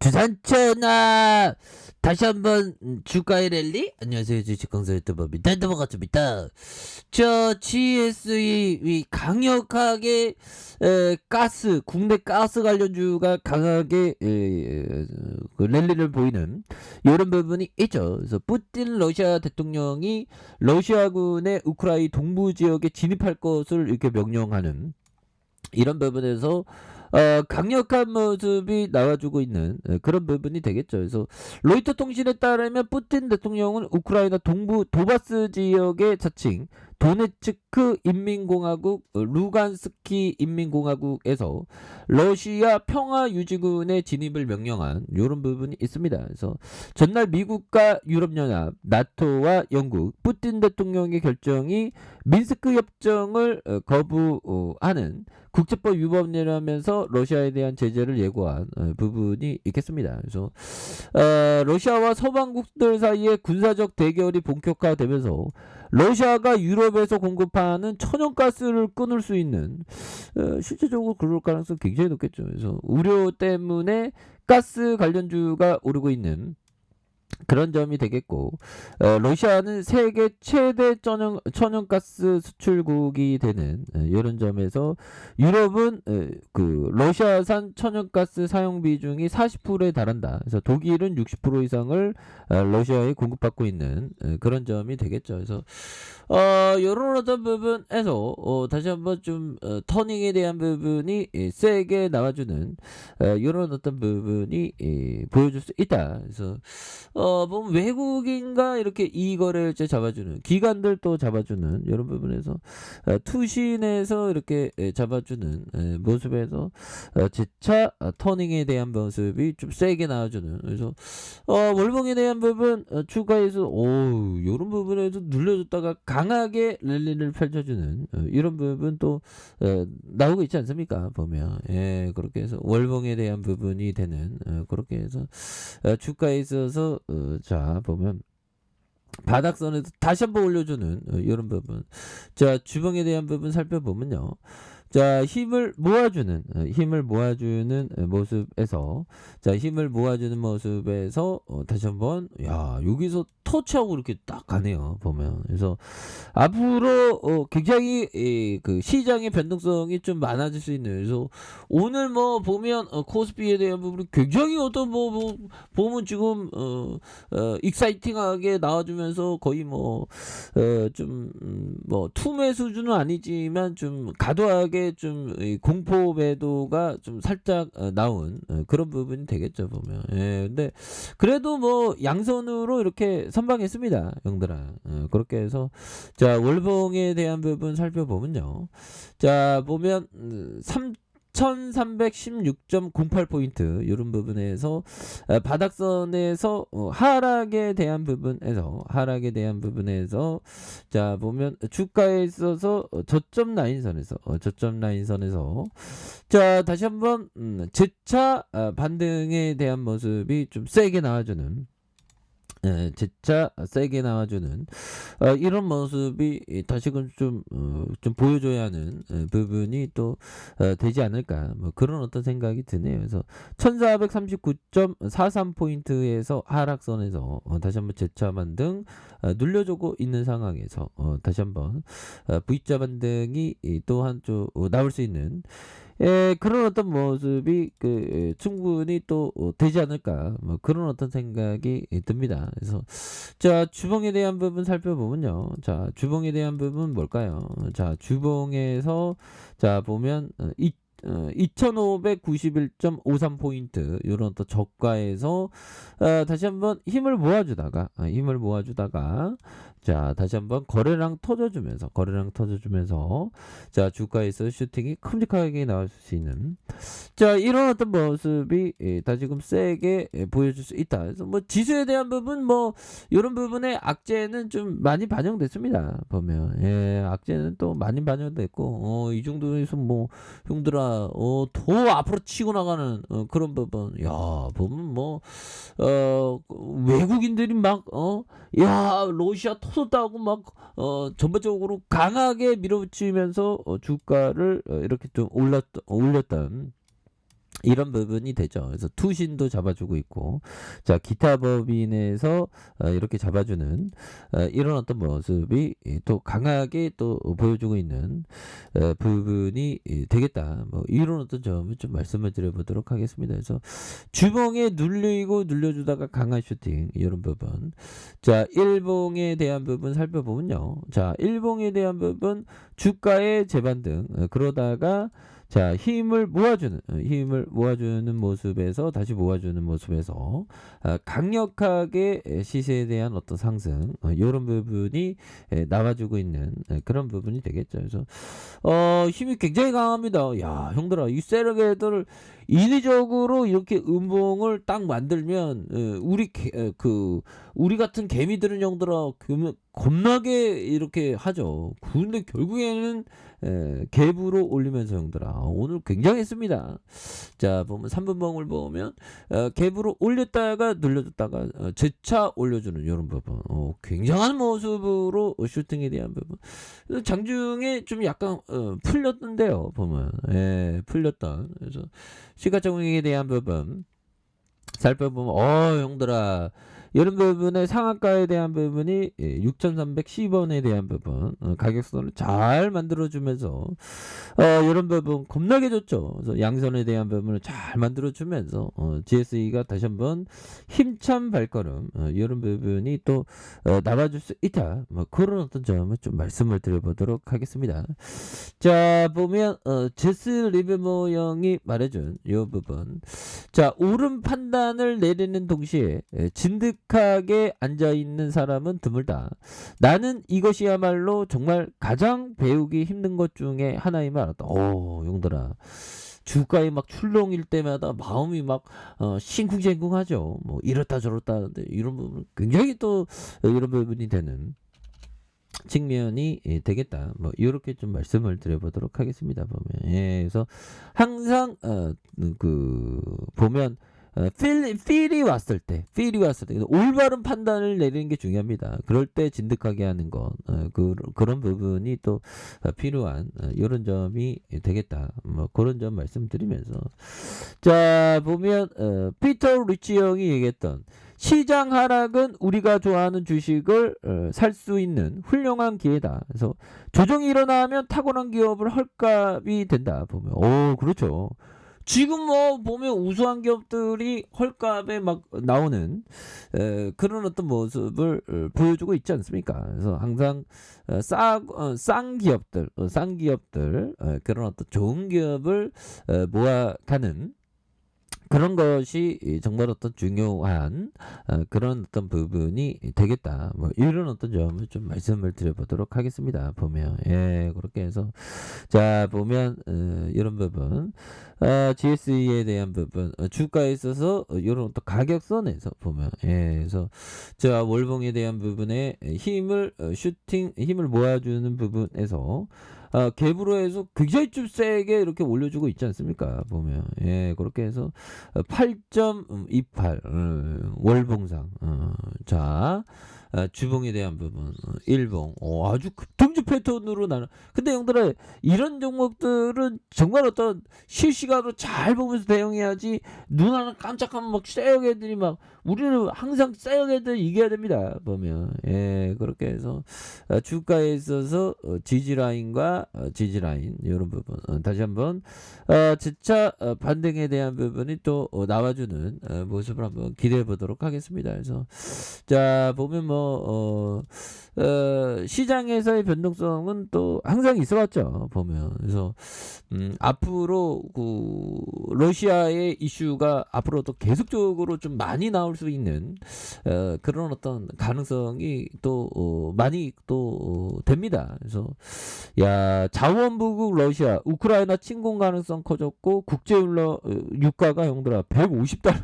주산천하 다시 한번 주가의 랠리. 안녕하세요, 주식강사 유튜버입니다. 반갑습니다. 저 GSE 강력하게 가스, 국내 가스 관련주가 강하게 그 랠리를 보이는 이런 부분이 있죠. 그래서 푸틴 러시아 대통령이 러시아군의 우크라이나 동부 지역에 진입할 것을 이렇게 명령하는 이런 부분에서 강력한 모습이 나와주고 있는 그런 부분이 되겠죠. 그래서 로이터 통신에 따르면 푸틴 대통령은 우크라이나 동부 도바스 지역의 자칭 도네츠크 인민공화국, 루간스키 인민공화국에서 러시아 평화유지군의 진입을 명령한 이런 부분이 있습니다. 그래서 전날 미국과 유럽연합, 나토와 영국, 푸틴 대통령의 결정이 민스크 협정을 거부하는 국제법 위반이라면서 러시아에 대한 제재를 예고한 부분이 있겠습니다. 그래서 러시아와 서방국들 사이에 군사적 대결이 본격화되면서 러시아가 유럽에서 공급하는 천연가스를 끊을 수 있는 실질적으로 그럴 가능성이 굉장히 높겠죠. 그래서 우려 때문에 가스 관련주가 오르고 있는 그런 점이 되겠고, 러시아는 세계 최대 천연가스 수출국이 되는 이런 점에서 유럽은 그 러시아산 천연가스 사용 비중이 40%에 달한다. 그래서 독일은 60% 이상을 러시아에 공급받고 있는 그런 점이 되겠죠. 그래서 이런 어떤 부분에서 다시 한번 좀 터닝에 대한 부분이 세게 나와주는 이런 어떤 부분이 보여줄 수 있다. 그래서 보면 외국인과 이렇게 이거래일제 잡아주는 기관들도 잡아주는 이런 부분에서 투신에서 이렇게 잡아주는 모습에서 재차 터닝에 대한 모습이 좀 세게 나와주는. 그래서 월봉에 대한 부분 추가해서 이런 부분에서 눌려줬다가 강하게 랠리를 펼쳐주는 이런 부분 또 나오고 있지 않습니까? 보면 그렇게 해서 월봉에 대한 부분이 되는 그렇게 해서 주가에 있어서 자 보면 바닥선에서 다시 한번 올려주는 이런 부분. 자 주봉에 대한 부분 살펴보면요. 자 힘을 모아주는 모습에서 자 힘을 모아주는 모습에서 다시 한번 여기서 터치하고 이렇게 딱 가네요. 보면 그래서 앞으로 굉장히 그 시장의 변동성이 좀 많아질 수 있는. 그래서 오늘 뭐 보면 코스피에 대한 부분이 굉장히 어떤 보면 지금 익사이팅하게 나와주면서 거의 뭐 좀 뭐 투매 수준은 아니지만 좀 과도하게 좀 공포 매도가 좀 살짝 나온 그런 부분이 되겠죠. 보면 근데 그래도 뭐 양선으로 이렇게 선방했습니다, 형들아. 그렇게 해서 자 월봉에 대한 부분 살펴보면요. 자 보면 1316.08포인트 이런 부분에서 바닥선에서 하락에 대한 부분에서 자 보면 주가에 있어서 저점 라인선에서 자 다시 한번 재차 반등에 대한 모습이 좀 세게 나와주는 재차 세게 나와주는 이런 모습이 다시금 좀 보여줘야 하는 부분이 또 되지 않을까, 뭐 그런 어떤 생각이 드네요. 그래서 1439.43포인트에서 하락선에서 다시 한번 재차 반등 눌려주고 있는 상황에서 다시 한번 V자 반등이 또한 좀 나올 수 있는 그런 어떤 모습이 충분히 또 되지 않을까, 뭐 그런 어떤 생각이 듭니다. 그래서 자 주봉에 대한 부분 살펴보면요. 자 주봉에 대한 부분 뭘까요? 자 주봉에서 자 보면 2591.53포인트 이런 또 저가에서 다시 한번 힘을 모아주다가 자 다시 한번 거래량 터져주면서 자 주가에서 슈팅이 큼직하게 나올 수 있는 자 이런 어떤 모습이 다시금 세게 보여줄 수 있다. 그래서 뭐 지수에 대한 부분 뭐 이런 부분에 악재는 좀 많이 반영됐습니다. 보면 악재는 또 많이 반영됐고 이 정도에서 뭐 형들아 더 앞으로 치고 나가는 그런 부분 보면 뭐 외국인들이 막 러시아 터졌다고 막 전반적으로 강하게 밀어붙이면서 주가를 이렇게 좀 올렸던 이런 부분이 되죠. 그래서 투신도 잡아주고 있고, 자 기타 법인에서 이렇게 잡아주는 이런 어떤 모습이 또 강하게 또 보여주고 있는 부분이 되겠다. 뭐 이런 어떤 점을 좀 말씀을 드려보도록 하겠습니다. 그래서 주봉에 눌리고 눌려주다가 강한 슈팅 이런 부분. 자 일봉에 대한 부분 살펴보면요. 자 일봉에 대한 부분 주가의 재반등 그러다가 자 힘을 모아주는 모습에서 다시 모아주는 모습에서 강력하게 시세에 대한 어떤 상승 이런 부분이 나와주고 있는 그런 부분이 되겠죠. 그래서 힘이 굉장히 강합니다. 야 형들아 이 세력애들 인위적으로 이렇게 음봉을 딱 만들면 우리 같은 개미들은 형들아 겁나게 이렇게 하죠. 근데 결국에는 갭으로 올리면서 형들아 오늘 굉장했습니다. 자 보면 3분봉을 보면 갭으로 올렸다가 눌려줬다가 재차 올려주는 이런 부분 굉장한 모습으로 슈팅에 대한 부분 장중에 좀 약간 풀렸던데요. 보면 풀렸던 그래서 시가총액에 대한 부분 살펴보면 형들아 이런 부분의 상한가에 대한 부분이 6,310원에 대한 부분 가격선을 잘 만들어주면서 이런 부분 겁나게 좋죠. 그래서 양선에 대한 부분을 잘 만들어주면서 GSE가 다시 한번 힘찬 발걸음 이런 부분이 또 나와줄 수 있다. 뭐 그런 어떤 점을 좀 말씀을 드려보도록 하겠습니다. 자 보면 제스 리베모 형이 말해준 이 부분 자 옳은 판단을 내리는 동시에 진득하게 앉아있는 사람은 드물다. 나는 이것이야말로 정말 가장 배우기 힘든 것 중에 하나임을 알았다. 용들아 주가에 막 출렁일 때마다 마음이 막 싱쿵생쿵하죠. 뭐 이렇다 저렇다 하는데 이런 부분 굉장히 또 이런 부분이 되는 측면이 되겠다. 뭐 이렇게 좀 말씀을 드려보도록 하겠습니다. 보면 그래서 항상 보면 필이 왔을 때 올바른 판단을 내리는 게 중요합니다. 그럴 때 진득하게 하는 것 그런 부분이 또 필요한 이런 점이 되겠다. 뭐 그런 점 말씀드리면서 자 보면 피터 리치 형이 얘기했던 시장 하락은 우리가 좋아하는 주식을 살 수 있는 훌륭한 기회다. 그래서 조정이 일어나면 탁월한 기업을 헐값이 된다. 보면 그렇죠. 지금 뭐 보면 우수한 기업들이 헐값에 막 나오는 그런 어떤 모습을 보여주고 있지 않습니까? 그래서 항상 싼 기업들 그런 어떤 좋은 기업을 모아가는 그런 것이 정말 어떤 중요한 그런 어떤 부분이 되겠다. 뭐 이런 어떤 점을 좀 말씀을 드려보도록 하겠습니다. 보면 그렇게 해서 자 보면 이런 부분 GSE에 대한 부분 주가에 있어서 이런 어떤 가격선에서 보면 그래서 자 월봉에 대한 부분에 힘을 모아주는 부분에서 갭으로 해서 굉장히 좀 세게 이렇게 올려주고 있지 않습니까? 보면 그렇게 해서 8.28 월봉상 자 주봉에 대한 부분 일봉 아주 급등주 패턴으로 나는 근데 형들아 이런 종목들은 정말 어떤 실시간으로 잘 보면서 대응해야지 눈 하나 깜짝하면 막 쎄역 애들이 막 우리는 항상 쎄역 애들 이겨야 됩니다. 보면 그렇게 해서 주가에 있어서 지지라인과 지지라인 이런 부분 다시 한번 재차 반등에 대한 부분이 또 나와주는 모습을 한번 기대해 보도록 하겠습니다. 그래서 자 보면 뭐 시장에서의 변동성은 또 항상 있어왔죠. 보면 그래서 앞으로 러시아의 이슈가 앞으로도 계속적으로 좀 많이 나올 수 있는 그런 어떤 가능성이 또 많이 또 됩니다. 그래서 자원부국 러시아 우크라이나 침공 가능성 커졌고 국제 유가가 형들아 150달러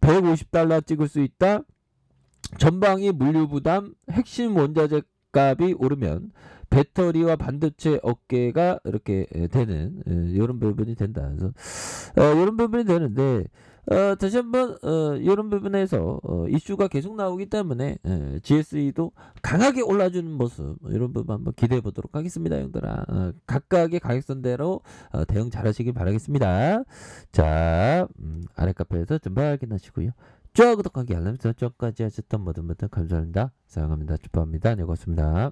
150달러 찍을 수 있다. 전방위 물류 부담, 핵심 원자재 값이 오르면 배터리와 반도체 업계가 이렇게 되는 이런 부분이 된다. 그래서 이런 부분이 되는데 다시 한번 이런 부분에서 이슈가 계속 나오기 때문에 GSE도 강하게 올라주는 모습 이런 부분 한번 기대해 보도록 하겠습니다, 형들아. 각각의 가격선대로 대응 잘하시길 바라겠습니다. 자, 아래 카페에서 좀 확인하시고요. 좋아요, 구독하기, 알람 설정까지 하셨던 모든 분들 감사합니다. 사랑합니다. 축복합니다. 안녕히 계십니다.